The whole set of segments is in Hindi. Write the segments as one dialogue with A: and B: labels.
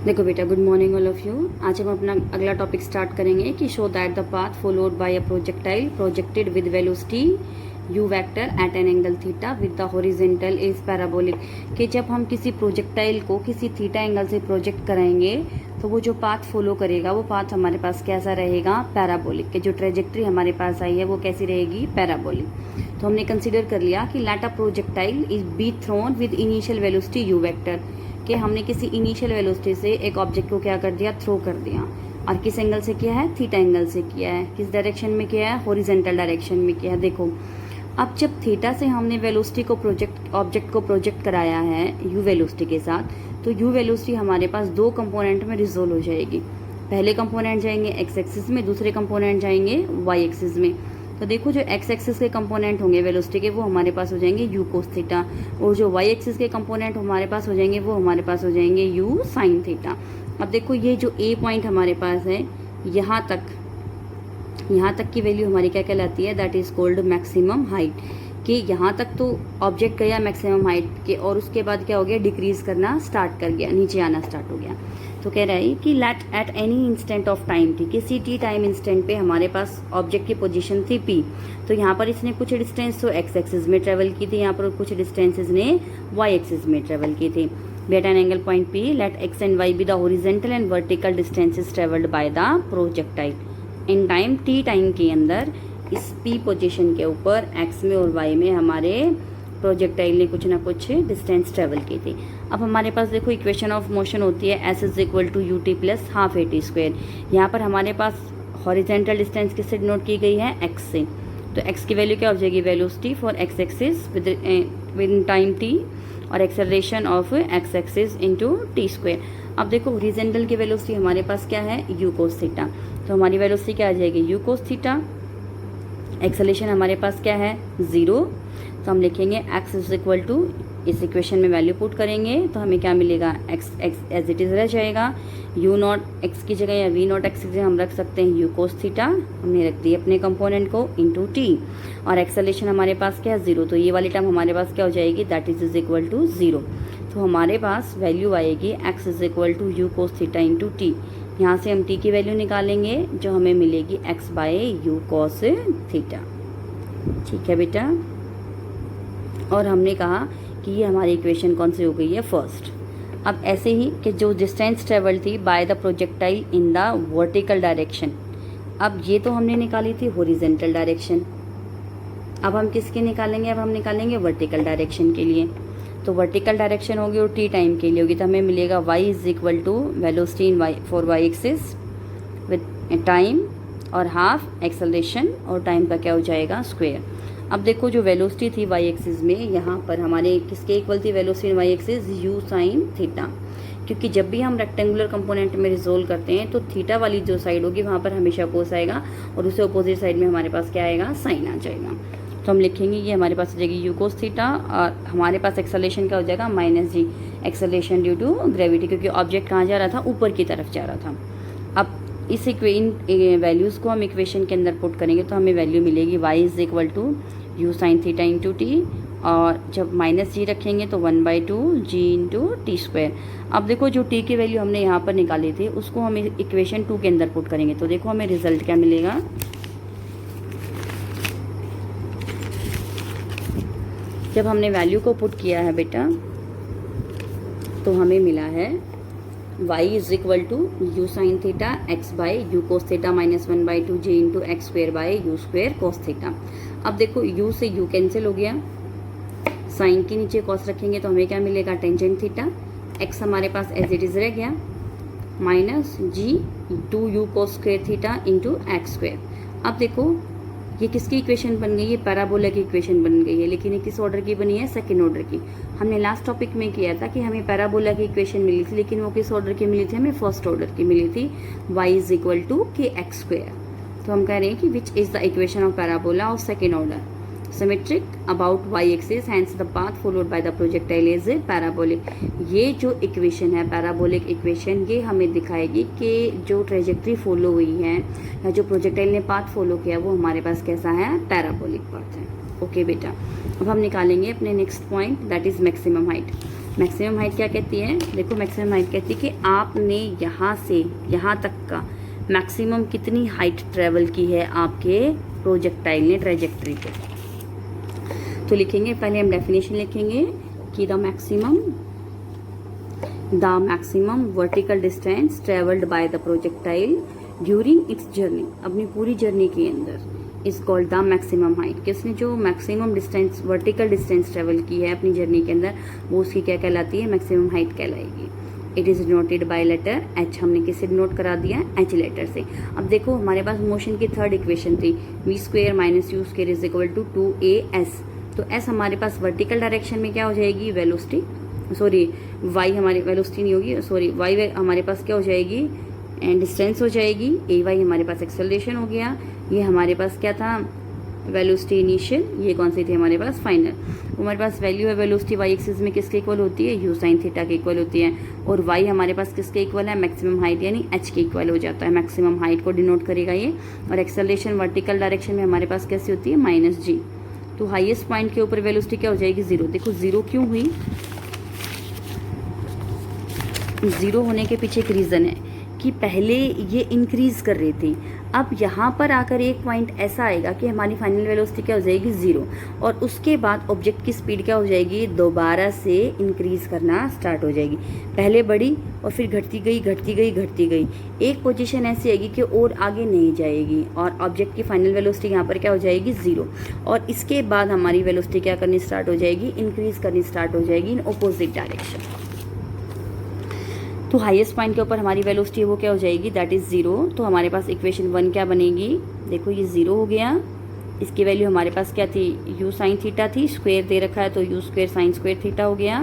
A: देखो बेटा, good morning all of you. आज हम अपना अगला टॉपिक स्टार्ट करेंगे कि show that the path followed bye a projectile projected with velocity U vector eight an angle theta with the horizontal is parabolic. कि जब हम किसी प्रोजेक्टाइल को किसी थीटा एंगल से प्रोजेक्ट कराएंगे तो वो जो पाथ फॉलो करेगा वो पाथ हमारे पास कैसा रहेगा, पैराबोलिक। कि जो ट्रेजेक्ट्री हमारे पास आई है वो कैसी रहेगी, पैराबोलिक। तो हमने कंसिडर कर लिया कि let a projectile is be thrown with initial velocity U vector. कि हमने किसी इनिशियल वेलोसिटी से एक ऑब्जेक्ट को क्या कर दिया, थ्रो कर दिया। और किस एंगल से किया है, थीटा एंगल से किया है। किस डायरेक्शन में किया है, हॉरिजॉन्टल डायरेक्शन में किया है। देखो, अब जब थीटा से हमने वेलोसिटी को ऑब्जेक्ट को प्रोजेक्ट कराया है यू वेलोसिटी के साथ, तो यू वेलोसिटी हमारे पास दो कंपोनेंट में रिजोल्व हो जाएगी। पहले कंपोनेंट जाएंगे एक्स एक्सिस में, दूसरे कंपोनेंट जाएंगे वाई एक्सिस में। तो देखो, जो एक्स एक्सिस के कंपोनेंट होंगे वेलोसिटी के वो हमारे पास हो जाएंगे यू कोस थीटा, और जो वाई एक्सिस के कंपोनेंट हमारे पास हो जाएंगे वो हमारे पास हो जाएंगे यू साइन थीटा। अब देखो, ये जो ए पॉइंट हमारे पास है, यहाँ तक की वैल्यू हमारी क्या कहलाती है, that is called maximum height. कि यहाँ तक तो ऑब्जेक्ट गया मैक्सिमम हाइट के, और उसके बाद क्या हो गया, डिक्रीज करना स्टार्ट कर गया, नीचे आना स्टार्ट हो गया। तो कह रहा है कि let at any instant of time T, किसी टी टाइम इंस्टेंट पे हमारे पास ऑब्जेक्ट की पोजीशन थी पी। तो यहाँ पर इसने कुछ डिस्टेंस तो एक्स एक्सिस में ट्रेवल की थी, यहाँ पर कुछ डिस्टेंस इसने वाई एक्सिस में ट्रेवल की थी। At an angle point P let X and Y be the horizontal and vertical distances travelled by the projectile in time T time के अंदर। इस पी पोजीशन के ऊपर एक्स में और वाई में हमारे प्रोजेक्टाइल ने कुछ ना कुछ डिस्टेंस ट्रेवल की थी। अब हमारे पास देखो, इक्वेशन ऑफ मोशन होती है S is equal to U T plus half A T square. यहाँ पर हमारे पास हॉरिजेंटल डिस्टेंस किससे डिनोट की गई है, एक्स से। तो एक्स की वैल्यू क्या हो जाएगी, velocity for X axis with time T, और acceleration of X axis into T square. अब देखो, हॉरिजेंटल की वेलोसिटी हमारे पास क्या है, यू कोस थीटा। तो हमारी वेलोसिटी क्या आ जाएगी, यू कोस थीटा। एक्सेलेरेशन हमारे पास क्या है, 0। तो हम लिखेंगे एक्स इज इक्वल टू, इस इक्वेशन में वैल्यू पुट करेंगे तो हमें क्या मिलेगा, एक्स एज इट इज रह जाएगा। यू नॉट एक्स की जगह या वी नॉट एक्स की जगह हम रख सकते हैं यू कोस थीटा, हमने रख दी अपने कंपोनेंट को, इंटू टी। और एक्सेलेरेशन हमारे पास क्या है, 0। तो ये वाली टर्म हमारे पास क्या हो जाएगी, दैट इज इक्वल टू 0। तो हमारे पास वैल्यू आएगी X is equal to U cos theta into T. यहाँ से हम टी की वैल्यू निकालेंगे जो हमें मिलेगी X by U cos theta. ठीक है बेटा, और हमने कहा कि ये हमारी इक्वेशन कौन सी हो गई है, फर्स्ट। अब ऐसे ही कि जो डिस्टेंस ट्रेवल थी bye the projectile in the vertical direction, अब ये तो हमने निकाली थी हॉरिजॉन्टल डायरेक्शन। अब हम किसके निकालेंगे, अब हम निकालेंगे वर्टिकल डायरेक्शन के लिए। तो वर्टिकल डायरेक्शन होगी और टी टाइम के लिए होगी, तो हमें मिलेगा y is equal to velocity in Y for Y axis with time और हाफ एक्सेलरेशन, और टाइम का क्या हो जाएगा, स्क्वायर। अब देखो, जो वेलोसिटी थी वाई एक्सिस में, यहाँ पर हमारे किसके इक्वल थी velocity in Y axis, U sine theta. क्योंकि जब भी हम रेक्टेंगुलर कंपोनेंट में रिजोल्व करते हैं तो थीटा वाली जो साइड होगी वहाँ पर हमेशा कोस आएगा, और उसे अपोजिट साइड में हमारे पास क्या आएगा, साइन आ जाएगा। तो हम लिखेंगे ये हमारे पास हो जाएगी यू कोस थीटा, और हमारे पास एक्सेलरेशन क्या हो जाएगा, minus G, acceleration due to gravity, क्योंकि ऑब्जेक्ट कहाँ जा रहा था, ऊपर की तरफ जा रहा था। अब इस इन वैल्यूज़ को हम इक्वेशन के अंदर पुट करेंगे तो हमें वैल्यू मिलेगी Y is equal to U sine theta into T, और जब माइनस जी रखेंगे तो 1/2 जी इंटू टी स्क्वायर। अब देखो, जो टी की वैल्यू हमने यहाँ पर निकाली थी उसको हम इक्वेशन 2 के अंदर पुट करेंगे तो देखो हमें रिजल्ट क्या मिलेगा। जब हमने वैल्यू को पुट किया है बेटा तो हमें मिला है y is equal to U sine theta X by U cos theta minus 1/2 G into X square by U square cos theta. अब देखो, u से u कैंसिल हो गया, साइन के नीचे कॉस रखेंगे तो हमें क्या मिलेगा, टेंजेंट थीटा। x हमारे पास एज इट इज रह गया, माइनस जी 2u cos square theta into X square. अब देखो, ये किसकी इक्वेशन बन गई है, पैराबोला की इक्वेशन बन गई है, लेकिन ये किस ऑर्डर की बनी है, सेकंड ऑर्डर की। हमने लास्ट टॉपिक में किया था कि हमें पैराबोला की इक्वेशन मिली थी, लेकिन वो किस ऑर्डर की मिली थी, हमें फर्स्ट ऑर्डर की मिली थी, y is equal to K X square. तो हम कह रहे हैं कि which is the equation of parabola of second order, symmetric about y axis, hence the path followed by the projectile is parabolic. ये जो इक्वेशन है पैराबोलिक इक्वेशन, ये हमें दिखाएगी कि जो ट्रेजेक्ट्री फॉलो हुई है या जो प्रोजेक्टाइल ने पाथ फॉलो किया वो हमारे पास कैसा है, पैराबोलिक पाथ है। ओके बेटा, अब हम निकालेंगे अपने next point, that is maximum height. Maximum height क्या कहती है, देखो मैक्सिमम हाइट कहती है कि आपने यहाँ से यहाँ तक का मैक्सिमम कितनी हाइट ट्रेवल की है आपके प्रोजेक्टाइल ने ट्रेजेक्ट्री पे। तो लिखेंगे, पहले हम डेफिनेशन लिखेंगे कि the maximum vertical distance travelled by the projectile during its journey, अपनी पूरी जर्नी के अंदर is called the maximum height. किसने जो maximum distance vertical distance travel की है अपनी जर्नी के अंदर, वो उसकी क्या कहलाती है, मैक्सिमम हाइट कहलाएगी। It is denoted by letter H, हमने किसे डिनोट करा दिया, एच लेटर से। अब देखो हमारे पास मोशन की थर्ड इक्वेशन थी, V square minus U square is equal to 2AS। तो एस हमारे पास वर्टिकल डायरेक्शन में क्या हो जाएगी, वेलोसिटी, सॉरी वाई हमारी वेलोसिटी नहीं होगी, सॉरी वाई हमारे पास क्या हो जाएगी, डिस्टेंस हो जाएगी। ए वाई हमारे पास एक्सेलरेशन हो गया। ये हमारे पास क्या था, वेलोसिटी इनिशियल, ये कौन सी थी हमारे पास, फाइनल। हमारे पास वैल्यू है वेलोसिटी वाई एक्सिस में किसके इक्वल होती है, यू साइन थीटा के इक्वल होती है। और वाई हमारे पास किसके इक्वल है, मैक्सिमम हाइट यानी एच के इक्वल हो जाता है, मैक्सिमम हाइट को डिनोट करेगा ये। और एक्सेलरेशन वर्टिकल डायरेक्शन में हमारे पास कैसी होती है, माइनस जी। तो हाईएस्ट पॉइंट के ऊपर वेलोसिटी क्या हो जाएगी, जीरो। देखो जीरो क्यों हुई, जीरो होने के पीछे एक रीज़न है कि पहले ये इंक्रीज कर रही थी, अब यहाँ पर आकर एक पॉइंट ऐसा आएगा कि हमारी फाइनल वेलोसिटी क्या हो जाएगी, जीरो। और उसके बाद ऑब्जेक्ट की स्पीड क्या हो जाएगी, दोबारा से इंक्रीज करना स्टार्ट हो जाएगी। पहले बढ़ी और फिर घटती गई घटती गई घटती गई, एक पोजीशन ऐसी आएगी कि और आगे नहीं जाएगी और ऑब्जेक्ट की फाइनल वेलोसिटी यहाँ पर क्या हो जाएगी, जीरो। और इसके बाद हमारी वेलोसिटी क्या करनी स्टार्ट हो जाएगी, इंक्रीज करनी स्टार्ट हो जाएगी इन ऑपोजिट डायरेक्शन। तो हाईएस्ट पॉइंट के ऊपर हमारी वेलोसिटी वो क्या हो जाएगी, दैट इज़ जीरो। तो हमारे पास इक्वेशन 1 क्या बनेगी, देखो ये जीरो हो गया, इसकी वैल्यू हमारे पास क्या थी, यू साइन थीटा थी, स्क्वायर दे रखा है तो you square sine square theta हो गया।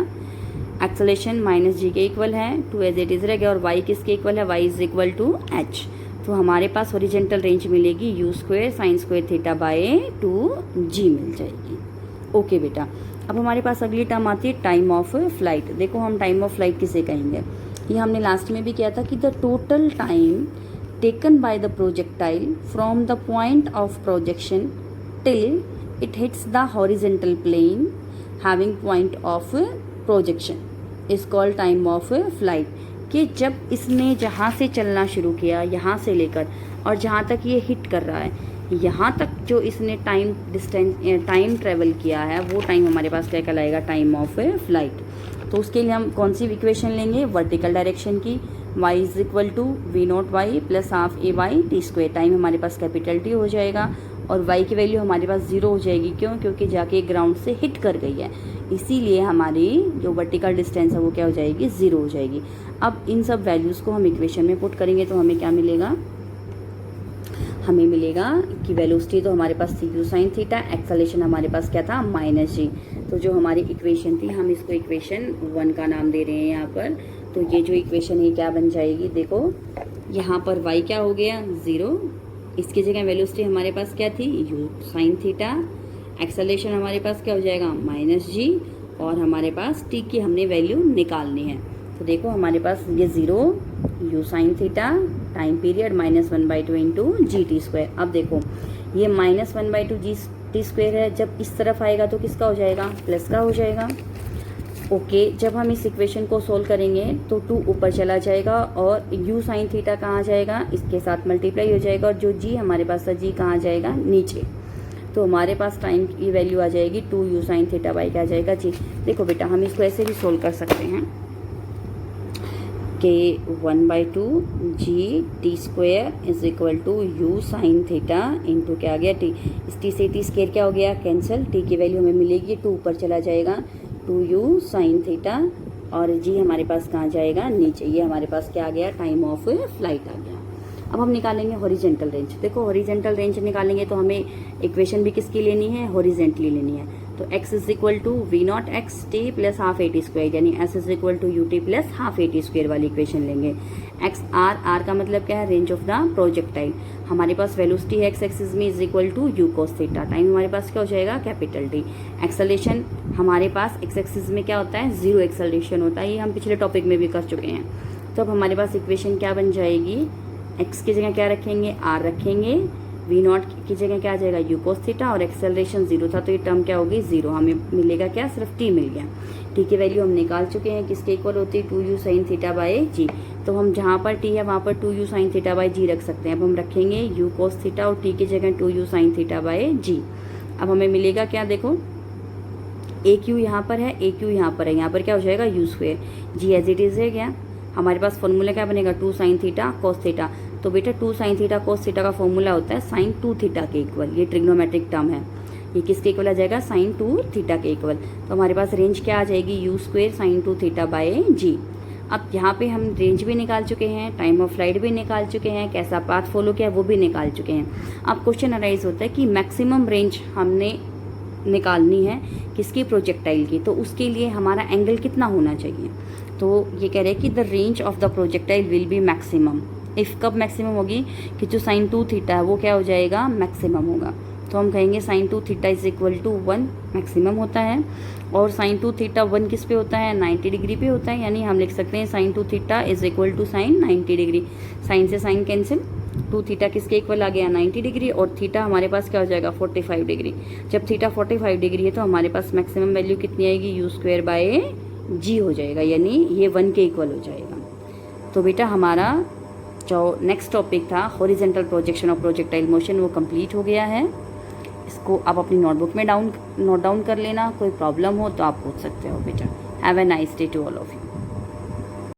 A: एक्सेलरेशन माइनस जी के इक्वल है, 2 एज इट इज रह गया। और वाई किसके इक्वल है, Y is equal to H. तो हमारे पास हॉरिजॉन्टल रेंज मिलेगी U square sine square theta by 2g मिल जाएगी। ओके बेटा, अब हमारे पास अगली टर्म आती है टाइम ऑफ फ्लाइट। देखो हम टाइम ऑफ फ्लाइट किसे कहेंगे, ये हमने लास्ट में भी किया था कि the total time taken by the projectile from the point of projection till it hits the horizontal plane having point of projection is called time of flight. कि जब इसने जहाँ से चलना शुरू किया, यहाँ से लेकर और जहाँ तक ये हिट कर रहा है, यहाँ तक जो इसने टाइम ट्रेवल किया है, वो टाइम हमारे पास क्या कहलाएगा, टाइम ऑफ फ्लाइट। तो उसके लिए हम कौन सी इक्वेशन लेंगे, वर्टिकल डायरेक्शन की, y is equal to V not Y plus half A Y T square. Time हमारे पास कैपिटल टी हो जाएगा और y की वैल्यू हमारे पास जीरो हो जाएगी। क्यों, क्योंकि जाके ग्राउंड से हिट कर गई है, इसीलिए हमारी जो वर्टिकल डिस्टेंस है वो क्या हो जाएगी, जीरो हो जाएगी। अब इन सब वैल्यूज़ को हम इक्वेशन में पुट करेंगे तो हमें क्या मिलेगा, हमें मिलेगा कि वेलोसिटी तो हमारे पास थी यू साइन थीटा, एक्सेलरेशन हमारे पास क्या था, माइनस जी। तो जो हमारी इक्वेशन थी हम इसको इक्वेशन 1 का नाम दे रहे हैं यहाँ पर। तो ये जो इक्वेशन है क्या बन जाएगी, देखो यहाँ पर y क्या हो गया, जीरो, इसकी जगह वेलोसिटी हमारे पास क्या थी, यू साइन थीटा, एक्सेलरेशन हमारे पास क्या हो जाएगा, माइनस जी, और हमारे पास t की हमने वैल्यू निकालनी है। तो देखो हमारे पास ये zero, you sine theta, time period -1/2 into ji T square. अब देखो ये -1/2 जी टी स्क्वायर है, जब इस तरफ आएगा तो किसका हो जाएगा, प्लस का हो जाएगा। ओके, जब हम इस इक्वेशन को सोल्व करेंगे तो 2 ऊपर चला जाएगा और यू साइन थीटा कहाँ जाएगा, इसके साथ मल्टीप्लाई हो जाएगा, और जो जी हमारे पास था जी कहाँ जाएगा, नीचे। तो हमारे पास टाइम की वैल्यू आ जाएगी 2 यू साइन थीटा बाई क्या आ जाएगा, जी। देखो बेटा हम इसको ऐसे भी सोल्व कर सकते हैं कि 1/2 G T square is equal to U sine theta into क्या आ गया, टी। इस टी से टी स्क्वायर क्या हो गया, कैंसिल, टी की वैल्यू हमें मिलेगी 2 ऊपर चला जाएगा, 2 यू साइन थीटा, और जी हमारे पास कहाँ जाएगा, नीचे। ये हमारे पास क्या आ गया, टाइम ऑफ फ्लाइट आ गया। अब हम निकालेंगे हॉरिजेंटल रेंज। देखो हॉरिजेंटल रेंज निकालेंगे तो हमें इक्वेशन भी किसकी लेनी है, हॉरिजेंटली लेनी है। तो x is equal to V not X T plus half A T square, यानी s is equal to U T plus half A T square वाली इक्वेशन लेंगे। एक्स आर का मतलब क्या है, रेंज ऑफ द प्रोजेक्टाइल। हमारे पास वेलोसिटी है एक्स एक्सिस में is equal to U cos theta, time हमारे पास क्या हो जाएगा, कैपिटल टी। एक्सेलरेशन हमारे पास एक्स एक्सिस में क्या होता है, जीरो एक्सेलरेशन होता है, ये हम पिछले टॉपिक में भी कर चुके हैं। तो अब हमारे पास इक्वेशन क्या बन जाएगी, x की जगह क्या रखेंगे, r रखेंगे, वी नॉट की जगह क्या आ जाएगा यू कोस थीटा, और एक्सेलरेशन 0 था तो ये टर्म क्या होगी 0, हमें मिलेगा क्या सिर्फ टी मिल गया। टी की वैल्यू हम निकाल चुके हैं, किसके इक्वल होती है 2u साइन थीटा बाय जी। तो हम जहाँ पर टी है वहाँ पर 2u साइन थीटा बाय जी रख सकते हैं। अब हम रखेंगे u कोस थीटा और टी की जगह 2u sine theta by G. अब हमें मिलेगा क्या, देखो ए क्यू यहाँ पर है, ए क्यू यहाँ पर है, यहाँ पर क्या हो जाएगा U square, G as it is है क्या। हमारे पास फॉर्मूला क्या बनेगा 2 साइन थीटा कोस थीटा। तो बेटा 2 साइन थीटा कोस थीटा का फॉर्मूला होता है साइन 2 थीटा के इक्वल। ये ट्रिग्नोमेट्रिक टर्म है, ये किसके इक्वल आ जाएगा साइन 2 थीटा के इक्वल। तो हमारे पास रेंज क्या आ जाएगी U square sine 2 theta by G. अब यहाँ पे हम रेंज भी निकाल चुके हैं, टाइम ऑफ फ्लाइट भी निकाल चुके हैं, कैसा पाथ फॉलो किया वो भी निकाल चुके हैं। अब क्वेश्चन अराइज होता है कि मैक्सिमम रेंज हमने निकालनी है किसकी, प्रोजेक्टाइल की। तो उसके लिए हमारा एंगल कितना होना चाहिए। तो ये कह रहे हैं कि the range of the projectile will be maximum if, कब मैक्सिमम होगी कि जो साइन 2 थीटा है वो क्या हो जाएगा मैक्सिमम होगा। तो हम कहेंगे sine 2 theta is equal to 1 maximum होता है, और साइन 2 थीटा 1 किस पे होता है 90 डिग्री पे होता है। यानी हम लिख सकते हैं sine 2 theta is equal to sine 90 degree. Sine से साइन कैंसिल, 2 थीटा किसके इक्वल आ गया 90 डिग्री, और थीटा हमारे पास क्या हो जाएगा 45 डिग्री। जब थीटा 45 डिग्री है तो हमारे पास मैक्सिमम वैल्यू कितनी आएगी यू स्क्वायर बाय जी हो जाएगा, यानी ये 1 के इक्वल हो जाएगा। तो बेटा हमारा जो नेक्स्ट टॉपिक था horizontal projection of projectile motion वो कंप्लीट हो गया है। इसको आप अपनी नोटबुक में नोट डाउन कर लेना, कोई प्रॉब्लम हो तो आप पूछ सकते हो बेटा। Have a nice day to all of you.